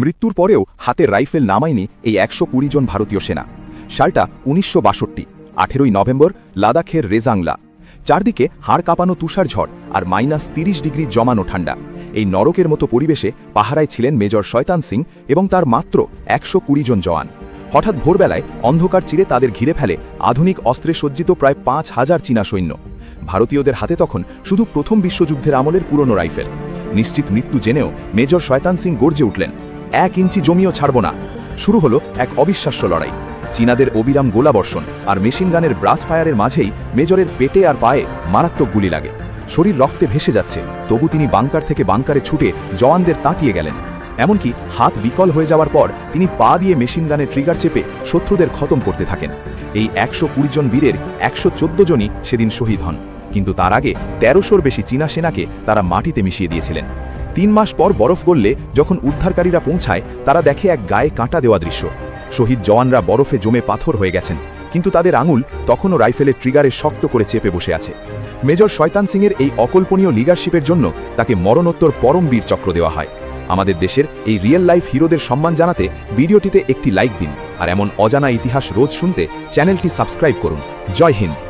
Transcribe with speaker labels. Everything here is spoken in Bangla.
Speaker 1: মৃত্যুর পরেও হাতে রাইফেল নামায়নি এই ১২০ জন ভারতীয় সেনা। সালটা ১৯৬২, ১৮ই নভেম্বর, লাদাখের রেজাংলা। চারদিকে হাড় কাঁপানো তুষারঝড় আর -৩০ ডিগ্রি জমানো ঠান্ডা। এই নরকের মতো পরিবেশে পাহারায় ছিলেন মেজর শয়তান সিং এবং তার মাত্র ১২০ জন জওয়ান। হঠাৎ ভোরবেলায় অন্ধকার চিরে তাদের ঘিরে ফেলে আধুনিক অস্ত্রে সজ্জিত প্রায় ৫,০০০ চীনা সৈন্য। ভারতীয়দের হাতে তখন শুধু প্রথম বিশ্বযুদ্ধের আমলের পুরনো রাইফেল। নিশ্চিত মৃত্যু জেনেও মেজর শয়তান সিং গর্জে উঠলেন, ১ ইঞ্চি জমিও ছাড়ব না। শুরু হলো এক অবিশ্বাস্য লড়াই। চীনাদের অবিরাম গোলাবর্ষণ আর মেশিন গানের ব্রাস ফায়ারের মাঝেই মেজরের পেটে আর পায়ে মারাত্মক গুলি লাগে। শরীর রক্তে ভেসে যাচ্ছে, তবু তিনি বাংকার থেকে বাংকারে ছুটে জওয়ানদের তাতিয়ে গেলেন। এমনকি হাত বিকল হয়ে যাওয়ার পর তিনি পা দিয়ে মেশিন গানের ট্রিগার চেপে শত্রুদের খতম করতে থাকেন। এই ১২০ জন বীরের ১১৪ জনই সেদিন শহীদ হন। কিন্তু তার আগে ১৩০০র বেশি চীনা সেনাকে তারা মাটিতে মিশিয়ে দিয়েছিলেন। ৩ মাস পর বরফ গললে যখন উদ্ধারকারীরা পৌঁছায়, তারা দেখে এক গায়ে কাঁটা দেওয়া দৃশ্য। শহীদ জওয়ানরা বরফে জমে পাথর হয়ে গেছেন, কিন্তু তাদের আঙুল তখনও রাইফেলের ট্রিগারে শক্ত করে চেপে বসে আছে। মেজর শয়তান সিংয়ের এই অকল্পনীয় লিডারশিপের জন্য তাকে মরণোত্তর পরম বীর চক্র দেওয়া হয়। আমাদের দেশের এই রিয়েল লাইফ হিরোদের সম্মান জানাতে ভিডিওটিতে একটি লাইক দিন, আর এমন অজানা ইতিহাস রোজ শুনতে চ্যানেলটি সাবস্ক্রাইব করুন। জয় হিন্দ।